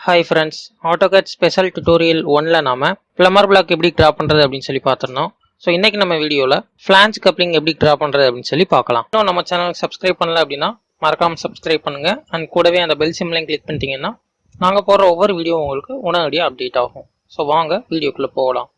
Hi friends, AutoCAD special tutorial 1ல நாம plummer black எப்படி டிரா பண்றது அப்படின்னு சொல்லி பார்த்திருந்தோம். ஸோ இன்னைக்கு நம்ம வீடியோல ஃபிளான்ஜ் கப்ளிங் எப்படி டிரா பண்றது அப்படின்னு சொல்லி பார்க்கலாம். இன்னும் நம்ம சேனலுக்கு சப்ஸ்கிரைப் பண்ணல அப்படின்னா மறக்காம சப்ஸ்கிரைப் பண்ணுங்க அண்ட் கூடவே அந்த பெல் சிம்லையும் கிளிக் பண்ணிட்டீங்கன்னா நாங்க போடுற ஒவ்வொரு வீடியோ உங்களுக்கு உடனடியாக அப்டேட் ஆகும். ஸோ வாங்க வீடியோக்குள்ள போகலாம்.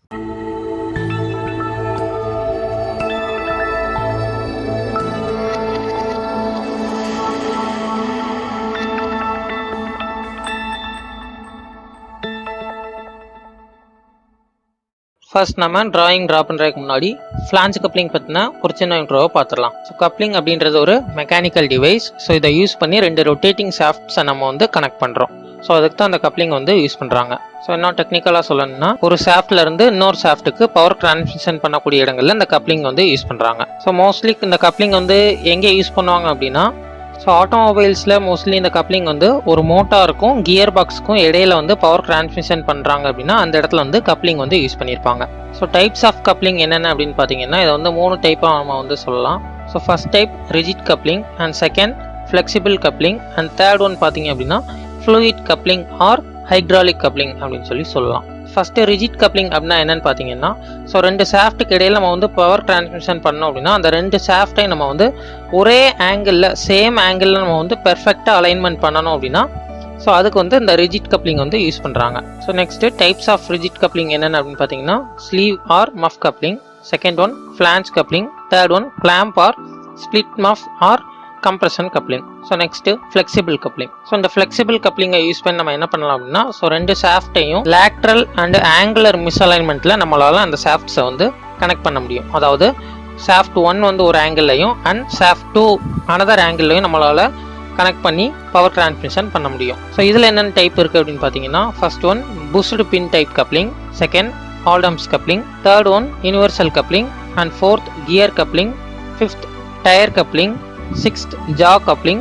ஃபர்ஸ்ட் நம்ம டிராயிங் ட்ரா பண்ணுறதுக்கு முன்னாடி ஃபிளான்ஜ் கப்ளிங் பற்றின ஒரு சின்ன இன்ட்ரோவை பார்த்துடலாம். ஸோ கப்ளிங் அப்படின்றது ஒரு மெக்கானிக்கல் டிவைஸ். ஸோ இதை யூஸ் பண்ணி ரெண்டு ரொட்டேட்டிங் ஷாஃப்ட்ஸை நம்ம கனெக்ட் பண்ணுறோம். ஸோ அதுக்கு தான் அந்த கப்ளிங் யூஸ் பண்ணுறாங்க. ஸோ இன்னும் டெக்னிக்கலாக சொல்லணும்னா ஒரு ஷாஃப்ட்ல இருந்து இன்னொரு ஷாஃப்ட்டுக்கு பவர் டிரான்ஸ்மிஷன் பண்ணக்கூடிய இடங்கள்ல இந்த கப்ளிங் யூஸ் பண்ணுறாங்க. ஸோ மோஸ்ட்லி இந்த கப்ளிங் எங்கே யூஸ் பண்ணுவாங்க அப்படின்னா, ஸோ ஆட்டோமொபைல்ஸில் மோஸ்ட்லி இந்த கப்ளிங் ஒரு மோட்டாருக்கும் கியர் பாக்ஸுக்கும் இடையில பவர் டிரான்ஸ்மிஷன் பண்ணுறாங்க அப்படின்னா அந்த இடத்துல கப்ளிங் யூஸ் பண்ணியிருப்பாங்க. ஸோ டைப்ஸ் ஆஃப் கப்ளிங் என்னென்ன அப்படின்னு பார்த்தீங்கன்னா இதை 3 டைப்பாக நம்ம சொல்லலாம். So first type rigid coupling and second flexible coupling and third one பார்த்தீங்க அப்படின்னா fluid coupling or hydraulic coupling அப்படின்னு சொல்லலாம். ஃபர்ஸ்ட் ரிஜிட் கப்ளிங் அப்படின்னா என்னன்னு பார்த்தீங்கன்னா, ஸோ ரெண்டு ஷாஃப்ட்டுக்கு இடையில நம்ம பவர் டிரான்ஸ்மிஷன் பண்ணோம் அப்படின்னா அந்த ரெண்டு ஷாஃப்டையும் நம்ம ஒரே ஆங்கிளில் சேம் ஆங்கிளில் நம்ம பெர்ஃபெக்டாக அலைன்மெண்ட் பண்ணணும் அப்படின்னா ஸோ அதுக்கு இந்த ரிஜிட் கப்ளிங் யூஸ் பண்ணுறாங்க. So next types of rigid coupling என்னென்ன அப்படின்னு பார்த்தீங்கன்னா sleeve or muff coupling, second one flange coupling, third one clamp or split muff or compression coupling. So next flexible coupling. So இந்த flexible கப்ளிங்கை use பண்ணி நம்ம என்ன பண்ணலாம் அப்படின்னா, ஸோ ரெண்டு ஷாஃப்டையும் லேட்ரல் அண்ட் ஆங்குலர் மிஸ்அலைன்மெண்ட்ல நம்மளால அந்த ஷாஃப்ட்ஸை கனெக்ட் பண்ண முடியும். அதாவது ஷாஃப்ட் 1 ஒரு ஆங்கிள்லையும் அண்ட் ஷாஃப்ட் 2 அனதர் ஆங்கிள்லையும் நம்மளால கனெக்ட் பண்ணி பவர் டிரான்ஸ்மிஷன் பண்ண முடியும். ஸோ இதில் என்னென்ன டைப் இருக்குது அப்படின்னு பார்த்தீங்கன்னா, first one bushed pin type coupling, second Oldham's coupling, third one universal coupling and fourth gear coupling, fifth tyre coupling, sixth jaw coupling,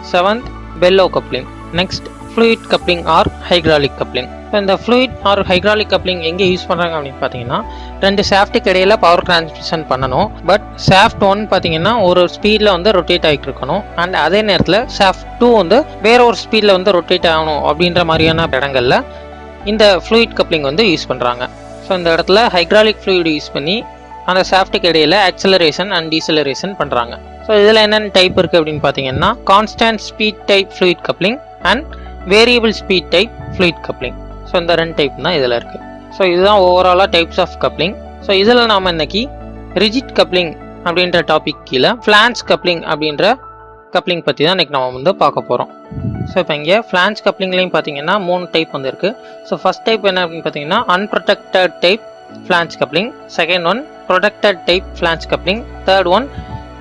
seventh bellow coupling. Next fluid coupling or hydraulic coupling. இப்போ இந்த fluid or hydraulic coupling எங்கே use பண்ணுறாங்க அப்படின்னு பார்த்தீங்கன்னா, ரெண்டு ஷாஃப்ட்டுக்கு இடையில power transmission பண்ணணும். பட் ஷாஃப்ட் 1 பார்த்தீங்கன்னா ஒரு ஸ்பீடில் ரொட்டேட் ஆகிட்டு இருக்கணும் அண்ட் அதே நேரத்தில் ஷாஃப்ட் 2 வேற ஒரு ஸ்பீடில் ரொட்டேட் ஆகணும் அப்படின்ற மாதிரியான இடங்கள்ல இந்த ஃப்ளூயிட் கப்ளிங் யூஸ் பண்ணுறாங்க. ஸோ இந்த இடத்துல ஹைட்ராலிக் ஃப்ளூயிட் யூஸ் பண்ணி அந்த ஷாஃப்ட்டுக்கு இடையில ஆக்சலரேஷன் அண்ட் டீசலரேஷன் பண்ணுறாங்க. ஸோ இதில் என்னென்ன டைப் இருக்குது அப்படின்னு பார்த்தீங்கன்னா constant speed type fluid coupling and variable speed type fluid coupling. So இந்த 2 டைப் தான் இதில் இருக்குது. ஸோ இதுதான் ஓவராலாக டைப்ஸ் ஆஃப் கப்ளிங். ஸோ இதில் நாம் இன்னைக்கு ரிஜிட் கப்ளிங் அப்படின்ற டாபிக் கீழே ஃபிளான்ஜ் கப்ளிங் அப்படின்ற கப்ளிங் பற்றி தான் இன்னைக்கு நம்ம பார்க்க போகிறோம். ஸோ இப்போ இங்கே ஃபிளான்ஜ் கப்ளிங்லையும் பார்த்தீங்கன்னா 3 டைப் இருக்குது. ஸோ ஃபர்ஸ்ட் டைப் என்ன அப்படின்னு பார்த்தீங்கன்னா unprotected type flange coupling, second one protected type flange coupling, third one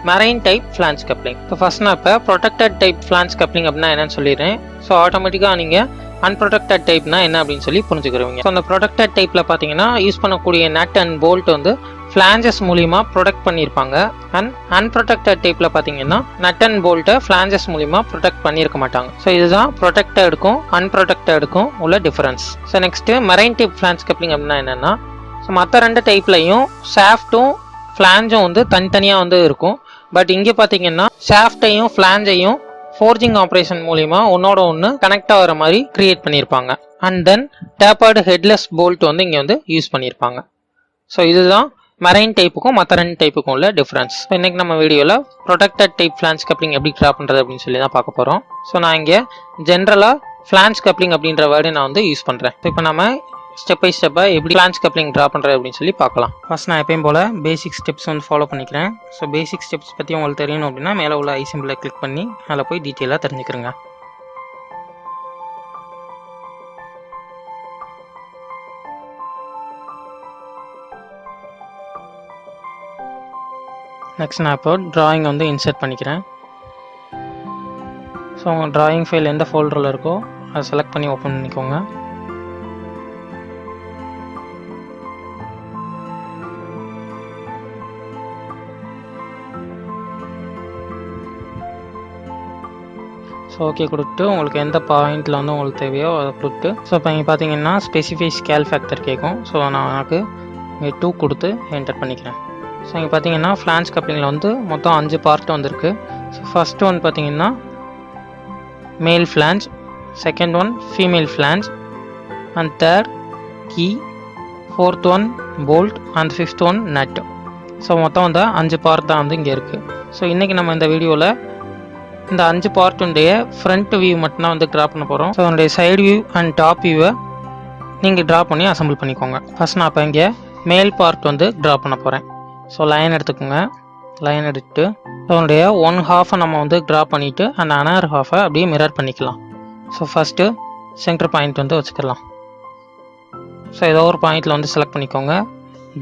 marine type flange coupling. இப்போ ஃபர்ஸ்ட் நான் இப்போ ப்ரொடெக்டட் டைப் ஃபிளான்ஜ் கப்ளிங் அப்படின்னா என்னன்னு சொல்லிடுறேன். ஸோ ஆட்டோமேட்டிக்காக நீங்கள் அன்ப்ரொடெக்டட் டைப்னா என்ன அப்படின்னு சொல்லி புரிஞ்சுக்கிறவங்க. ஸோ அந்த ப்ரொடெக்டட் டைப்பில் பார்த்தீங்கன்னா யூஸ் பண்ணக்கூடிய நட் அண்ட் போல்ட் ஃபிளான்ஜஸ் மூலியமாக ப்ரொடெக்ட் பண்ணியிருப்பாங்க. அண்ட் அன்ப்ரொடெக்டட் டைப்பில் பார்த்தீங்கன்னா நட் அண்ட் போல்ட்டை ஃபிளான்ஜஸ் மூலியமாக ப்ரொடெக்ட் பண்ணியிருக்க மாட்டாங்க. ஸோ இதுதான் ப்ரொடெக்டடுக்கும் அன்ப்ரொடெக்டடுக்கும் உள்ள difference. So next marine type flange coupling அப்படின்னா என்னன்னா, ஸோ மற்ற 2 டைப்லையும் ஷாஃப்ட்டும் ஃபிளான்ஜும் தனித்தனியாக இருக்கும். பட் இங்கே பார்த்தீங்கன்னா ஷாஃப்டையும் ஃபிளான்ஜையும் ஃபோர்ஜிங் ஆப்ரேஷன் மூலிமா ஒன்னோட ஒன்று கனெக்ட் ஆகிற மாதிரி கிரியேட் பண்ணியிருப்பாங்க. And then tapered headless bolt இங்கே யூஸ் பண்ணியிருப்பாங்க. ஸோ இதுதான் மெரைன் டைப்புக்கும் மற்ற 2 டைப்புக்கும் உள்ள டிஃப்ரென்ஸ். இன்னைக்கு நம்ம வீடியோவில் ப்ரொடெக்டட் டைப் ஃபிளான்ஜ் கப்ளிங் எப்படி ட்ரா பண்ணுறது அப்படின்னு சொல்லி தான் பார்க்க போகிறோம். ஸோ நான் இங்கே ஜென்ரலாக ஃபிளான்ஜ் கப்ளிங் அப்படின்ற வேர்டை நான் யூஸ் பண்ணுறேன். இப்போ நம்ம ஸ்டெப் பை ஸ்டெப்பாக எப்படி ஃபிளான்ஜ் கப்ளிங் ட்ரா பண்ணுறது அப்படின்னு சொல்லி பார்க்கலாம். ஃபர்ஸ்ட் நான் எப்பயும் போல் பேசிக் ஸ்டெப்ஸ் ஃபாலோ பண்ணிக்கிறேன். ஸோ பேசிக் ஸ்டெப்ஸ் பற்றி உங்களுக்கு தெரியணும் அப்படின்னா மேலே உள்ள ஐ சிம்பிளை கிளிக் பண்ணி அதில் போய் டீட்டெயிலாக தெரிஞ்சுக்கிறேங்க. நெக்ஸ்ட் நான் இப்போ ட்ராயிங் இன்சர்ட் பண்ணிக்கிறேன். ஸோ உங்கள் ட்ராயிங் ஃபைல் எந்த ஃபோல்டரில் இருக்கோ அதை செலக்ட் பண்ணி ஓப்பன் பண்ணிக்கோங்க. ஸோ ஓகே கொடுத்துட்டு உங்களுக்கு எந்த பாயிண்டில் உங்களுக்கு தேவையோ அதை கொடுத்து, ஸோ இப்போ இங்கே பார்த்தீங்கன்னா ஸ்பெசிஃபை ஸ்கேல் ஃபேக்டர் கேட்கும். ஸோ நான் எனக்கு இங்கே 2 கொடுத்து என்டர் பண்ணிக்கிறேன். ஸோ இங்கே பார்த்தீங்கன்னா ஃபிளான்ஜ் கப்ளிங்கில் மொத்தம் 5 பார்ட் வந்திருக்கு. ஸோ ஃபர்ஸ்ட் ஒன் பார்த்தீங்கன்னா மேல் flange, second one female flange, and third key, fourth one bolt, and fifth one nut. So மொத்தம் வந்து 5 பார்ட் தான் வந்து இங்கே இருக்குது. ஸோ இன்றைக்கி நம்ம இந்த வீடியோவில் இந்த 5 பார்ட்டுடைய ஃப்ரண்ட் வியூ மட்டும்தான் வந்து ட்ரா பண்ண போகிறோம். ஸோ அதனுடைய சைடு வியூ அண்ட் டாப் வியூவை நீங்கள் ட்ரா பண்ணி அசம்பிள் பண்ணிக்கோங்க. ஃபஸ்ட் நான் இப்போ இங்கே மேல் பார்ட் வந்து ட்ரா பண்ண போகிறேன். ஸோ லைன் எடுத்துக்கோங்க. லைன் எடுத்துட்டு அதனுடைய 1/2 நம்ம வந்து ட்ரா பண்ணிவிட்டு அந்த another half அப்படியே மிரர் பண்ணிக்கலாம். ஸோ ஃபஸ்ட்டு சென்டர் பாயிண்ட் வந்து வச்சுக்கலாம். ஸோ ஏதோ ஒரு பாயிண்டில் வந்து செலக்ட் பண்ணிக்கோங்க.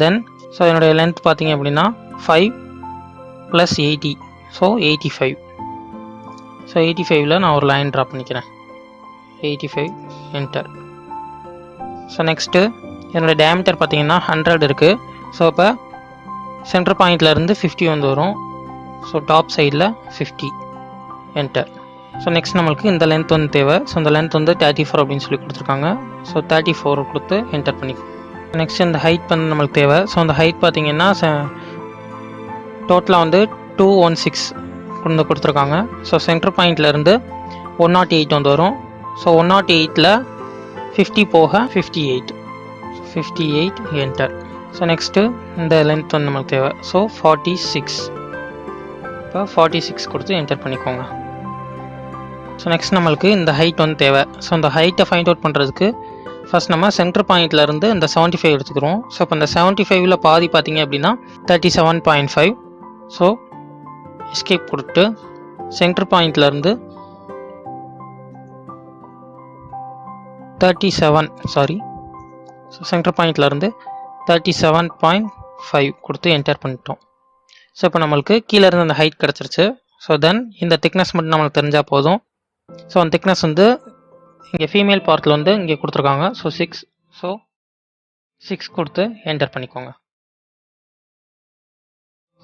தென் ஸோ என்னுடைய லென்த் பார்த்தீங்க அப்படின்னா 5 + 80, ஸோ 85. ஸோ 85ல் நான் ஒரு லைன் ட்ரா பண்ணிக்கிறேன். 85 என்டர். ஸோ நெக்ஸ்ட்டு என்னுடைய டயாமீட்டர் பார்த்தீங்கன்னா 100 இருக்குது. ஸோ இப்போ சென்டர் பாயிண்ட்லேருந்து 50 வந்து வரும். ஸோ டாப் சைடில் 50 என்டர். ஸோ நெக்ஸ்ட் நம்மளுக்கு இந்த லென்த் வந்து தேவை. ஸோ இந்த லென்த் வந்து 34 அப்படின்னு சொல்லி கொடுத்துருக்காங்க. ஸோ 34 கொடுத்து என்டர் பண்ணிக்கோ. நெக்ஸ்ட் இந்த ஹைட் வந்து நம்மளுக்கு தேவை. ஸோ அந்த ஹைட் பார்த்தீங்கன்னா டோட்டலாக வந்து 216 கொண்டு கொடுத்துருக்காங்க. ஸோ சென்டர் பாயிண்ட்லேருந்து 108 வந்து வரும். ஸோ 108ல் 50 போக 58 என்டர். ஸோ நெக்ஸ்ட்டு இந்த லென்த் வந்து நம்மளுக்கு தேவை. ஸோ 46. இப்போ 46 கொடுத்து என்டர் பண்ணிக்கோங்க. ஸோ நெக்ஸ்ட் நம்மளுக்கு இந்த ஹைட் வந்து தேவை. ஸோ இந்த ஹைட்டை ஃபைண்ட் அவுட் பண்ணுறதுக்கு ஃபஸ்ட் நம்ம சென்டர் பாயிண்ட்லேருந்து இந்த 75 எடுத்துக்கிறோம். ஸோ இப்போ இந்த 75ல் பாதி பார்த்தீங்க அப்படின்னா 37.5. ஸோ எஸ்கேப் கொடுத்து சென்டர் பாயிண்ட்லேருந்து 37 37.5 கொடுத்து என்டர் பண்ணிட்டோம். ஸோ இப்போ நம்மளுக்கு கீழே இருந்து அந்த ஹைட் கிடச்சிருச்சு. ஸோ தென் இந்த திக்னஸ் மட்டும் நம்மளுக்கு தெரிஞ்சால் போதும். ஸோ அந்த திக்னஸ் வந்து இங்கே ஃபீமேல் பார்ட்டில் வந்து இங்கே கொடுத்துருக்காங்க. ஸோ 6. ஸோ 6 கொடுத்து என்டர் பண்ணிக்கோங்க.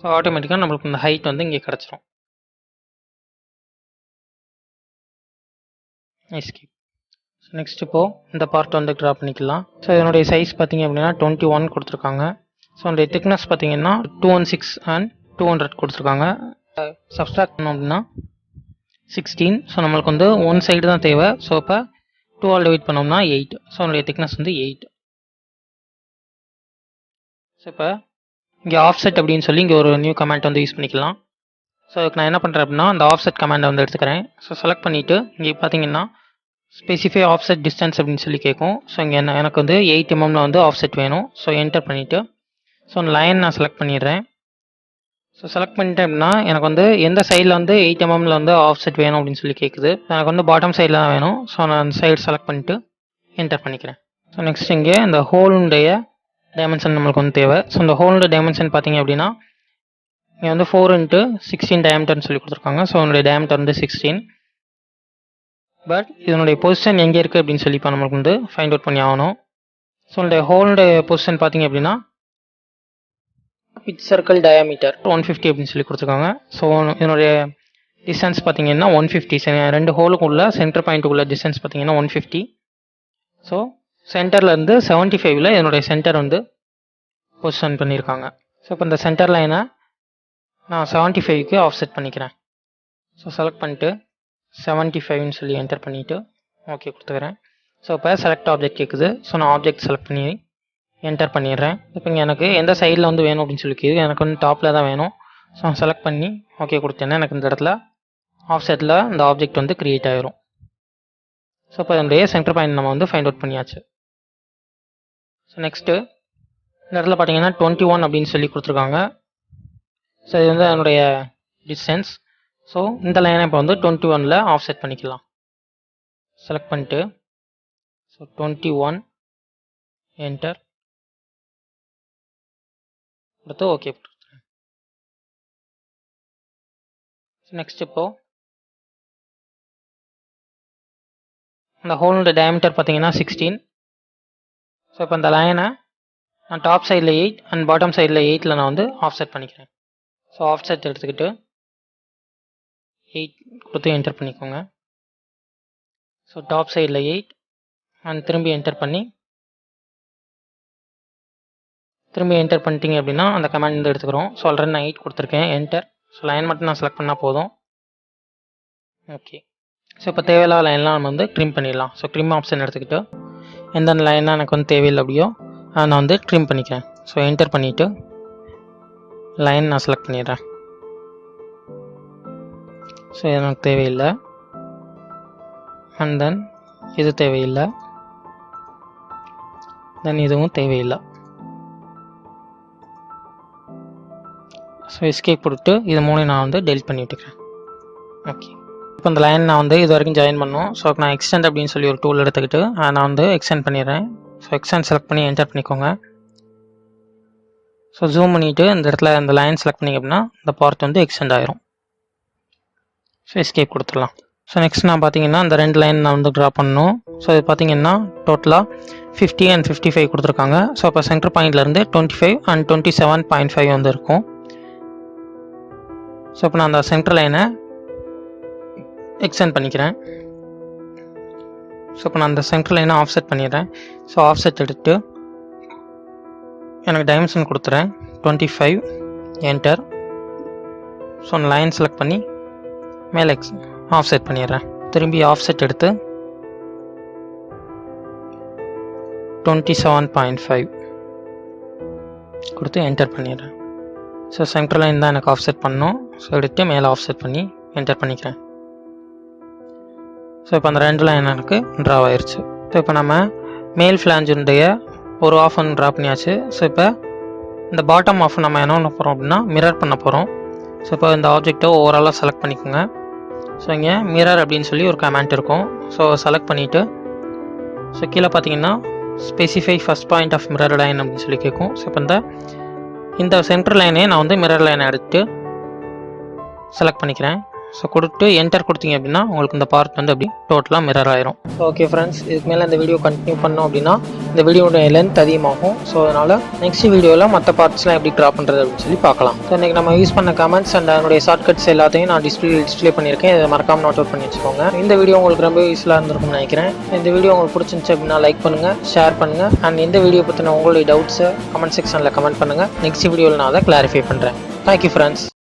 ஸோ ஆட்டோமேட்டிக்காக நம்மளுக்கு இந்த ஹைட் வந்து இங்கே கிடச்சிரும். எஸ்கேப். ஸோ நெக்ஸ்ட் இப்போது இந்த பார்ட் வந்து ட்ரா பண்ணிக்கலாம். ஸோ இதனுடைய சைஸ் பார்த்தீங்க அப்படின்னா 21 கொடுத்துருக்காங்க. ஸோ அதனுடைய திக்னஸ் பார்த்தீங்கன்னா 216 and 200 கொடுத்துருக்காங்க. சப்ஸ்ட்ராக்ட் பண்ணோம் அப்படின்னா 16. ஸோ நம்மளுக்கு வந்து ஒன் சைடு தான் தேவை. ஸோ இப்போ 2 டிவைட் பண்ணோம்னா 8. ஸோ அதனுடைய திக்னஸ் வந்து 8. ஸோ இப்போ இங்கே ஆஃப்செட் அப்படின்னு சொல்லி இங்கே ஒரு நியூ கமெண்ட் வந்து யூஸ் பண்ணிக்கலாம். ஸோ அதுக்கு நான் என்ன பண்ணுறேன் அப்படின்னா அந்த ஆஃப்செட் கமெண்டை வந்து எடுத்துக்கிறேன். ஸோ செலக்ட் பண்ணிவிட்டு இங்கே பார்த்தீங்கன்னா ஸ்பெசிஃபை ஆஃப்செட் டிஸ்டன்ஸ் அப்படின்னு சொல்லி கேட்கும். ஸோ இங்கே எனக்கு வந்து 8 mm வந்து ஆஃப்செட் வேணும். ஸோ என்டர் பண்ணிவிட்டு ஸோ லைன் நான் செலக்ட் பண்ணிடுறேன். ஸோ செலக்ட் பண்ணிட்டேன் அப்படின்னா எனக்கு வந்து எந்த சைடில் வந்து 8 mm வந்து ஆஃப்செட் வேணும் அப்படின்னு சொல்லி கேட்குது. எனக்கு வந்து பாட்டம் சைடில் தான் வேணும். ஸோ நான் அந்த சைடு செலக்ட் பண்ணிவிட்டு என்டர் பண்ணிக்கிறேன். ஸோ நெக்ஸ்ட் இங்கே இந்த ஹோலுடைய டைமென்ஷன் நம்மளுக்கு வந்து தேவை. ஸோ இந்த ஹோலுடைய டைமென்ஷன் பார்த்தீங்க அப்படின்னா இங்கே வந்து 4 × 16 டயாமீட்டர்னு சொல்லி கொடுத்துருக்காங்க. ஸோ என்னுடைய டயாமீட்டர் வந்து 16. பட் இதனுடைய பொசிஷன் எங்கே இருக்குது அப்படின்னு சொல்லி இப்போ நம்மளுக்கு வந்து ஃபைண்ட் அவுட் பண்ணி ஆகணும். ஸோ என்னுடைய ஹோலுடைய பொசிஷன் பார்த்தீங்க அப்படின்னா பிச் சர்க்கிள் டயாமீட்டர் 150 அப்படின்னு சொல்லி கொடுத்துருக்காங்க. ஸோ இதனுடைய டிஸ்டன்ஸ் பார்த்தீங்கன்னா 150. ரெண்டு ஹோலுக்குள்ள சென்டர் பாயிண்ட்டுக்குள்ள டிஸ்டன்ஸ் பார்த்தீங்கன்னா 150. ஸோ சென்டர்லேருந்து 75ல் இதனுடைய சென்டர் வந்து பொசிஷன் பண்ணியிருக்காங்க. ஸோ இப்போ இந்த சென்டர் லைனை நான் 75க்கு ஆஃப்செட் பண்ணிக்கிறேன். ஸோ செலக்ட் பண்ணிட்டு 75ன்னு சொல்லி என்டர் பண்ணிவிட்டு ஓகே கொடுத்துக்கிறேன். ஸோ இப்போ செலக்ட் ஆப்ஜெக்ட் கேட்குது. ஸோ நான் ஆப்ஜெக்ட் செலக்ட் பண்ணி என்டர் பண்ணிடுறேன். இப்போ இங்கே எனக்கு எந்த சைடில் வந்து வேணும் அப்படின்னு சொல்லி கேட்குது. எனக்கு வந்து டாப்பில் தான் வேணும். ஸோ நான் செலக்ட் பண்ணி ஓகே கொடுத்தேன்னா எனக்கு இந்த இடத்துல ஆஃப்செட்டில் இந்த ஆப்ஜெக்ட் வந்து க்ரியேட் ஆகிரும். ஸோ இப்போ இதனுடைய சென்டர் பாயிண்ட் நம்ம வந்து ஃபைண்ட் அவுட் பண்ணியாச்சு. ஸோ நெக்ஸ்ட்டு இந்த இடத்துல பார்த்தீங்கன்னா 21 அப்படின்னு சொல்லி கொடுத்துருக்காங்க. ஸோ இது வந்து அதனுடைய டிஸ்டன்ஸ். ஸோ இந்த லைனை இப்போ வந்து 21ல் ஆஃப்செட் பண்ணிக்கலாம். செலக்ட் பண்ணிட்டு ஸோ 21 என்டர் கொடுத்து ஓகே கொடுத்துருக்கேன். நெக்ஸ்ட் இப்போது இந்த ஹோலோட டயாமீட்டர் பார்த்தீங்கன்னா 16. ஸோ இப்போ இந்த லைனை நான் டாப் சைடில் 8 அண்ட் பாட்டம் சைடில் 8ல் நான் வந்து ஆஃப்செட் பண்ணிக்கிறேன். ஸோ ஆஃப்செட் எடுத்துக்கிட்டு 8 கொடுத்து என்டர் பண்ணிக்கோங்க. ஸோ டாப் சைடில் 8 அண்ட் திரும்பி என்டர் பண்ணிட்டீங்க அப்படின்னா அந்த கமாண்ட் வந்து எடுத்துக்கிறோம். ஸோ ஆல்ரெடி நான் 8 கொடுத்துருக்கேன். என்டர். ஸோ லைன் மட்டும் நான் செலக்ட் பண்ணால் போதும். ஓகே ஸோ இப்போ தேவையில்லாத லைன்லாம் நம்ம வந்து ட்ரிம் பண்ணிடலாம். ஸோ ட்ரிம் ஆப்ஷன் எடுத்துக்கிட்டு எந்தெந்த லைனாக எனக்கு வந்து தேவையில்லை அப்படியோ அதை நான் வந்து ட்ரிம் பண்ணிக்கிறேன். ஸோ என்டர் பண்ணிவிட்டு லைன் நான் செலக்ட் பண்ணிடுறேன். ஸோ இது எனக்கு தேவையில்லை. அண்ட் தென் இது தேவையில்லை. தென் இதுவும் தேவையில்லை. ஸோ எஸ்கேப் கொடுத்து இது மூணையும் நான் வந்து டெலிட் பண்ணி விட்டுக்கிறேன். ஓகே, இப்போ இந்த லைன் நான் வந்து இது வரைக்கும் ஜாயின் பண்ணோம். ஸோ நான் எக்ஸ்டெண்ட் அப்படின்னு சொல்லி ஒரு டூல் எடுத்துக்கிட்டு நான் வந்து எக்ஸ்டெண்ட் பண்ணிடுறேன். ஸோ எக்ஸ்டெண்ட் செலக்ட் பண்ணி என்டர் பண்ணிக்கோங்க. ஸோ ஜூம் பண்ணிவிட்டு இந்த இடத்துல இந்த லைன் செலக்ட் பண்ணிங்க அப்படின்னா இந்த பார்ட் வந்து எக்ஸ்டெண்ட் ஆயிரும். ஸோ எஸ்கேப் கொடுத்துடலாம். ஸோ நெக்ஸ்ட் நான் பார்த்தீங்கன்னா இந்த 2 லைன் நான் வந்து ட்ரா பண்ணணும். ஸோ இது பார்த்தீங்கன்னா டோட்டலாக 50 and 55 கொடுத்துருக்காங்க. ஸோ இப்போ சென்டர் பாயிண்ட்லேருந்து 25 and 27.5 வந்து இருக்கும். ஸோ இப்போ நான் அந்த சென்டர் லைனை எக்ஸ்டெண்ட் பண்ணிக்கிறேன். ஸோ இப்போ நான் அந்த சென்டர் லைனை ஆஃப்செட் பண்ணிடுறேன். ஸோ ஆஃப்செட் எடுத்து எனக்கு டைமென்ஷன் கொடுத்துறேன் 25, என்டர். ஸோ அந்த லைன் செலக்ட் பண்ணி மேலே ஆஃப்செட் பண்ணிடுறேன். திரும்பி ஆஃப்செட் எடுத்து 27.5 கொடுத்து என்டர் பண்ணிடுறேன். ஸோ சென்டர் லைன் தான் எனக்கு ஆஃப்செட் பண்ணணும். ஸோ எடுத்து மேலே ஆஃப்செட் பண்ணி என்டர் பண்ணிக்கிறேன். ஸோ இப்போ அந்த 2 லைன் எனக்கு ட்ரா ஆயிடுச்சு. ஸோ இப்போ நம்ம மேல் ஃப்ளாஞ்சுடைய ஒரு ஆஃப் ஒன்று ட்ரா பண்ணியாச்சு. ஸோ இப்போ இந்த பாட்டம் ஆஃப் நம்ம என்ன பண்ண போகிறோம் அப்படின்னா மிரர் பண்ண போகிறோம். ஸோ இப்போ இந்த ஆப்ஜெக்டை ஓவராலாக செலக்ட் பண்ணிக்கோங்க. ஸோ இங்கே மிரர் அப்படின்னு சொல்லி ஒரு கமெண்ட் இருக்கும். ஸோ செலக்ட் பண்ணிவிட்டு ஸோ கீழே பார்த்தீங்கன்னா specify first point of mirror line அப்படின்னு சொல்லி கேட்கும். ஸோ இப்போ இந்த சென்டர் லைனே நான் வந்து மிரர் லைனை எடுத்து செலக்ட் பண்ணிக்கிறேன். ஸோ கொடுத்து என்டர் கொடுத்தீங்க அப்படின்னா உங்களுக்கு இந்த பார்ட் வந்து அப்படி டோட்டலாக மிரர் ஆயிரும். ஓகே ஃப்ரெண்ட்ஸ், இதுக்கு மேலே இந்த வீடியோ கண்டினியூ பண்ணோம் அப்படின்னா இந்த வீடியோடைய லென்த் அதிகமாகும். ஸோ அதனால் நெக்ஸ்ட் வீடியோவில் மற்ற பார்ட்ஸ்லாம் எப்படி ட்ரா பண்ணுறது அப்படின்னு சொல்லி பார்க்கலாம். ஸோ இன்றைக்கி நம்ம யூஸ் பண்ண கமெண்ட்ஸ் அண்ட் அதனுடைய ஷார்ட்கட்ஸ் எல்லாத்தையும் நான் டிஸ்பிளே பண்ணியிருக்கேன். இதை மறக்காமல் நோட் அவுட் பண்ணி வச்சுக்கோங்க. இந்த வீடியோ உங்களுக்கு ரொம்ப யூஸ்ஃபுல்லாக இருந்திருக்கும்னு நினைக்கிறேன். இந்த வீடியோ உங்களுக்கு பிடிச்சிருந்துச்சு அப்படின்னா லைக் பண்ணுங்கள், ஷேர் பண்ணுங்கள். அண்ட் இந்த வீடியோ பற்றின உங்களுடைய டவுட்ஸை கமெண்ட் செக்ஷனில் கமெண்ட் பண்ணுங்கள். நெக்ஸ்ட் வீடியோவில் நான் அதை கிளாரிஃபை பண்ணுறேன். Thank you friends.